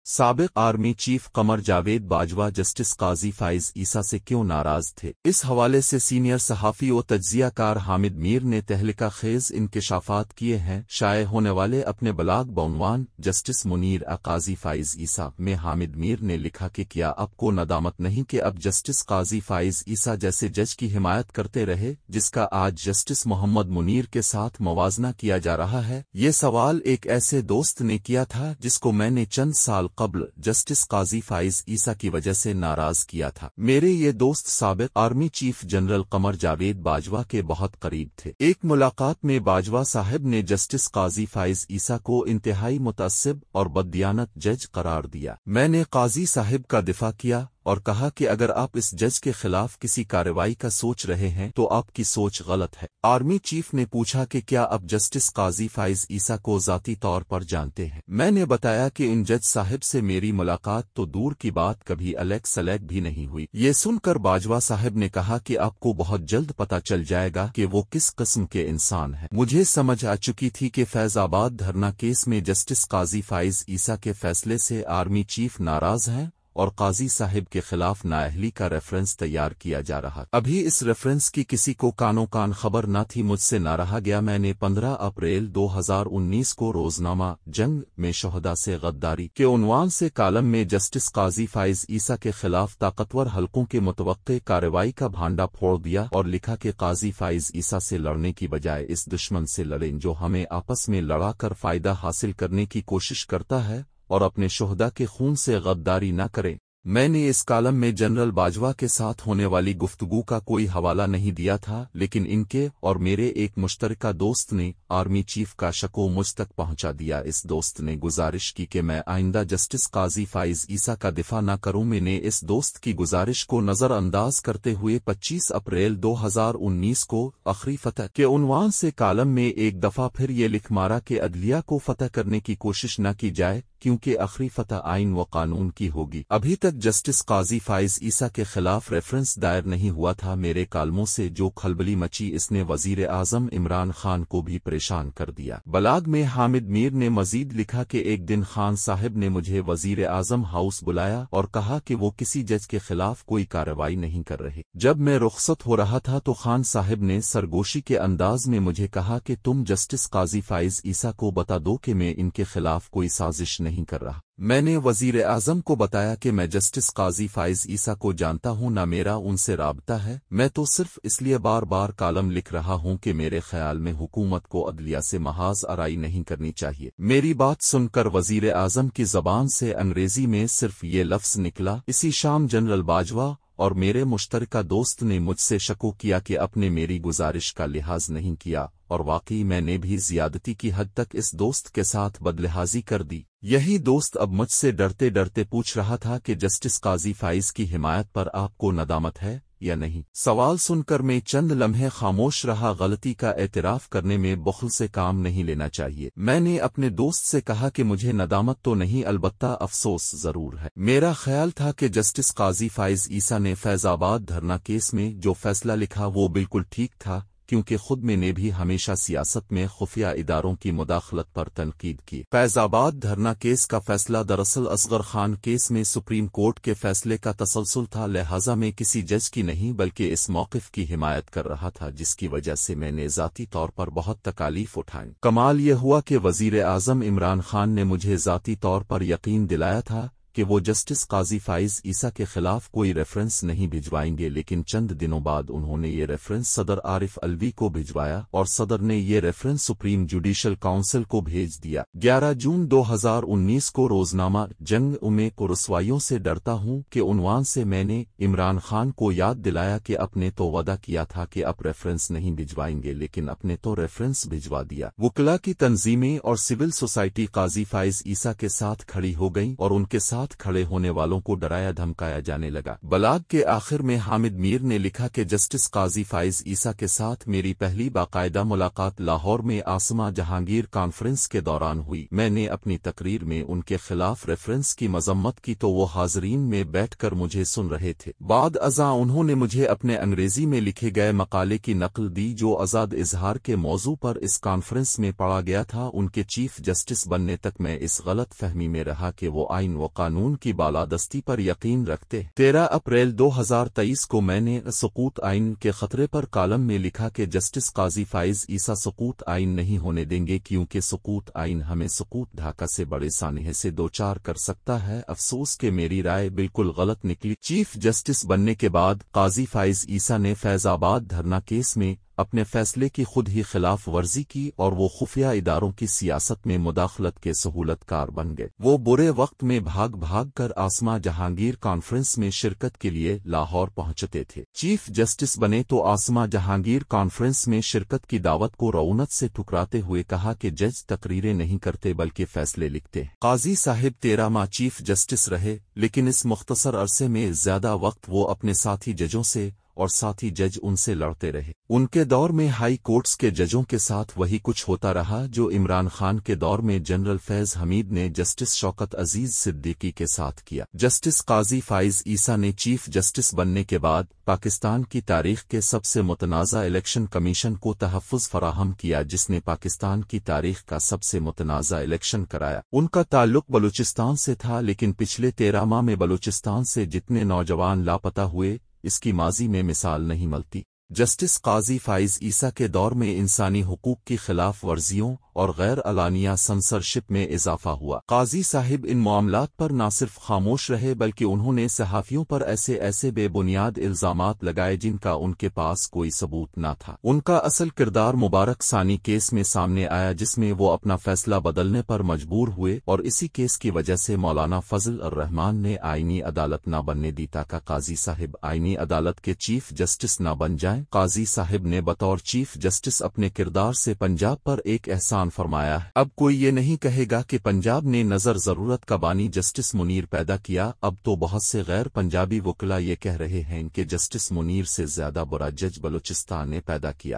साबिक army chief Qamar Javed Bajwa justice काजी फाइज ईसा से क्यों नाराज थे। इस हवाले से सीनियर सहाफ़ी और तज्जियाकार हामिद मीर ने तहलका खेज इंकशाफात किए हैं। शाये होने वाले अपने बलाग बउनवान जस्टिस मुनीर काजी फाइज ईसा में हामिद मीर ने लिखा कि क्या आपको नदामत नहीं कि अब जस्टिस काजी फाइज ईसा जैसे जज की हिमायत करते रहे जिसका आज जस्टिस मोहम्मद मुनीर के साथ मवाजना किया जा रहा है। ये सवाल एक ऐसे दोस्त ने किया था जिसको मैंने चंद साल कबल जस्टिस काजी फाइज ईसा की वजह से नाराज किया था। मेरे ये दोस्त साबिक army chief general Qamar Javed Bajwa के बहुत करीब थे। एक मुलाकात में बाजवा साहब ने जस्टिस काजी फाइज ईसा को इंतहाई मुतअस्सिब और बददियानत जज करार दिया। मैंने काजी साहब का दिफा किया और कहा कि अगर आप इस जज के खिलाफ किसी कार्रवाई का सोच रहे हैं तो आपकी सोच गलत है। आर्मी चीफ ने पूछा कि क्या आप जस्टिस काजी फाइज ईसा को ज़ाती तौर पर जानते हैं। मैंने बताया कि इन जज साहब से मेरी मुलाकात तो दूर की बात कभी अलग सलग भी नहीं हुई। ये सुनकर बाजवा साहब ने कहा कि आपको बहुत जल्द पता चल जाएगा कि वो किस किस्म के इंसान हैं। मुझे समझ आ चुकी थी कि फैजाबाद धरना केस में जस्टिस काजी फाइज ईसा के फैसले से आर्मी चीफ नाराज हैं और काजी साहिब के खिलाफ नाअहली का रेफरेंस तैयार किया जा रहा। अभी इस रेफरेंस की किसी को कानो कान खबर न थी, मुझसे ना रहा गया। मैंने 15 अप्रैल 2019 को रोजनामा जंग में शहदा से गद्दारी के उन्वान से कालम में जस्टिस काजी फाइज ईसा के खिलाफ ताकतवर हलकों के मुतवक्के कार्रवाई का भांडा फोड़ दिया और लिखा कि काजी फाइज ईसा से लड़ने की बजाय इस दुश्मन से लड़ें जो हमें आपस में लड़ाकर फायदा हासिल करने की कोशिश करता है और अपने शुहदा के खून से गद्दारी न करें। मैंने इस कालम में जनरल बाजवा के साथ होने वाली गुफ्तगू का कोई हवाला नहीं दिया था, लेकिन इनके और मेरे एक मुश्तरका दोस्त ने आर्मी चीफ का शको मुझ तक पहुंचा दिया। इस दोस्त ने गुजारिश की कि मैं आइंदा जस्टिस काजी फाइज ईसा का दिफा न करूं। मैंने इस दोस्त की गुजारिश को नजरअंदाज करते हुए 25 अप्रैल 2019 को आखिरी फतह के उन्वान से कालम में एक दफा फिर ये लिख मारा कि अदलिया को फतह करने की कोशिश न की जाए क्योंकि आखिरी फतह आइन व कानून की होगी। अभी तक जस्टिस काजी फाइज ईसा के खिलाफ रेफरेंस दायर नहीं हुआ था। मेरे कालमों से जो खलबली मची इसने वजीर आजम इमरान खान को भी परेशान कर दिया। बलाग में हामिद मीर ने मजीद लिखा कि एक दिन खान साहब ने मुझे वजीर आजम हाउस बुलाया और कहा कि वो किसी जज के खिलाफ कोई कार्रवाई नहीं कर रहे। जब मैं रुखसत हो रहा था तो खान साहब ने सरगोशी के अंदाज में मुझे कहा कि तुम जस्टिस काजी फाइज ईसा को बता दो कि मैं इनके खिलाफ कोई साजिश नहीं कर रहा। मैंने वजीर आजम को बताया कि मैं जस्टिस काजी फाइज ईसा को जानता हूं, न मेरा उनसे राबता है। मैं तो सिर्फ इसलिए बार बार कालम लिख रहा हूं कि मेरे ख्याल में हुकूमत को अदलिया से महाज आराई नहीं करनी चाहिए। मेरी बात सुनकर वजीर आजम की जबान से अंग्रेजी में सिर्फ ये लफ्ज निकला। इसी शाम जनरल बाजवा और मेरे मुश्तरका दोस्त ने मुझसे शको किया कि अपने मेरी गुजारिश का लिहाज नहीं किया और वाकई मैंने भी ज्यादती की हद तक इस दोस्त के साथ बदलिहाजी कर दी। यही दोस्त अब मुझसे डरते डरते पूछ रहा था कि जस्टिस काजी फाइज की हिमायत पर आपको नदामत है या नहीं। सवाल सुनकर मैं चंद लम्हे खामोश रहा। गलती का एतराफ करने में बखुल से काम नहीं लेना चाहिए। मैंने अपने दोस्त से कहा कि मुझे नदामत तो नहीं, अलबत्ता अफसोस जरूर है। मेरा ख्याल था कि जस्टिस काजी फाइज ईसा ने फैजाबाद धरना केस में जो फैसला लिखा वो बिल्कुल ठीक था, क्योंकि खुद मैंने भी हमेशा सियासत में खुफिया इदारों की मुदाखलत पर तनकीद की। फैजाबाद धरना केस का फैसला दरअसल असगर खान केस में सुप्रीम कोर्ट के फैसले का तसलसल था, लिहाजा मैं किसी जज की नहीं बल्कि इस मौक़िफ़ की हिमायत कर रहा था जिसकी वजह से मैंने ज़ाती तौर पर बहुत तकालीफ उठाई। कमाल यह हुआ कि वज़ीर आज़म इमरान खान ने मुझे ज़ाती तौर पर यकीन दिलाया था कि वो जस्टिस काजी फाइज ईसा के खिलाफ कोई रेफरेंस नहीं भिजवाएंगे, लेकिन चंद दिनों बाद उन्होंने ये रेफरेंस सदर आरिफ अलवी को भिजवाया और सदर ने ये रेफरेंस सुप्रीम जुडिशल काउंसिल को भेज दिया। 11 जून 2019 को रोजनामा जंग में को रसवाइयों से डरता हूं कि उन्वान से मैंने इमरान खान को याद दिलाया कि अपने तो वादा किया था कि अब रेफरेंस नहीं भिजवाएंगे, लेकिन अपने तो रेफरेंस भिजवा दिया। वकला की तंजीमें और सिविल सोसाइटी काजी फाइज ईसा के साथ खड़ी हो गई और उनके साथ साथ खड़े होने वालों को डराया धमकाया जाने लगा। बलाग के आखिर में हामिद मीर ने लिखा कि जस्टिस काजी फाइज ईसा के साथ मेरी पहली बाकायदा मुलाकात लाहौर में आसमा जहांगीर कॉन्फ्रेंस के दौरान हुई। मैंने अपनी तकरीर में उनके खिलाफ रेफरेंस की मजम्मत की तो वो हाजरीन में बैठकर मुझे सुन रहे थे। बाद अज़ा उन्होंने मुझे अपने अंग्रेजी में लिखे गए मकाले की नकल दी जो आज़ाद इजहार के मौजू पर इस कॉन्फ्रेंस में पढ़ा गया था। उनके चीफ जस्टिस बनने तक मैं इस गलत फहमी में रहा कि वो आइन व कानून की बालादस्ती पर यकीन रखते। 13 अप्रैल 2023 को मैंने सुकूत आइन के खतरे पर कॉलम में लिखा कि जस्टिस काजी फाइज ईसा सुकूत आइन नहीं होने देंगे क्योंकि सुकूत आइन हमें सुकूत ढाका से बड़े सानहे से दो चार कर सकता है। अफसोस कि मेरी राय बिल्कुल गलत निकली। चीफ जस्टिस बनने के बाद काजी फाइज ईसा ने फैजाबाद धरना केस में अपने फैसले की खुद ही खिलाफ वर्जी की और वो खुफिया इदारों की सियासत में मुदाखलत के सहूलतकार बन गए। वो बुरे वक्त में भाग भाग कर आसमा जहांगीर कॉन्फ्रेंस में शिरकत के लिए लाहौर पहुंचते थे। चीफ जस्टिस बने तो आसमा जहांगीर कॉन्फ्रेंस में शिरकत की दावत को रऊनत से ठुकराते हुए कहा कि जज तकरीरें नहीं करते बल्कि फैसले लिखते। काजी साहिब 13 माह चीफ जस्टिस रहे, लेकिन इस मुख्तसर अरसे में ज्यादा वक्त वो अपने साथी जजों से और साथी जज उनसे लड़ते रहे। उनके दौर में हाई कोर्ट्स के जजों के साथ वही कुछ होता रहा जो इमरान खान के दौर में जनरल फैज हमीद ने जस्टिस शौकत अजीज सिद्दीकी के साथ किया। जस्टिस काजी फाइज ईसा ने चीफ जस्टिस बनने के बाद पाकिस्तान की तारीख के सबसे मुतनाज़ा इलेक्शन कमीशन को तहफ़्फ़ुज़ फराहम किया जिसने पाकिस्तान की तारीख का सबसे मुतनाज़ा इलेक्शन कराया। उनका ताल्लुक बलूचिस्तान से था, लेकिन पिछले 13 माह में बलूचिस्तान से जितने नौजवान लापता हुए इसकी माजी में मिसाल नहीं मिलती। जस्टिस काजी फाइज ईसा के दौर में इंसानी हुकूक की खिलाफ वर्जियों और गैर अलानिया सेंसरशिप में इजाफा हुआ। काजी साहिब इन मामलात पर न सिर्फ खामोश रहे बल्कि उन्होंने सहाफ़ियों पर ऐसे ऐसे बेबुनियाद इल्जामात लगाए जिनका उनके पास कोई सबूत न था। उनका असल किरदार मुबारक सानी केस में सामने आया जिसमें वो अपना फैसला बदलने पर मजबूर हुए और इसी केस की वजह से मौलाना फजल उर रहमान ने आईनी अदालत न बनने दी ताकि काजी साहिब आईनी अदालत के चीफ जस्टिस न बन जाएं। काजी साहिब ने बतौर चीफ जस्टिस अपने किरदार से पंजाब पर एक एहसान फरमाया है। अब कोई ये नहीं कहेगा कि पंजाब ने नजर जरूरत का बानी जस्टिस मुनीर पैदा किया। अब तो बहुत से गैर पंजाबी वकील ये कह रहे हैं कि जस्टिस मुनीर से ज्यादा बुरा जज बलूचिस्तान ने पैदा किया।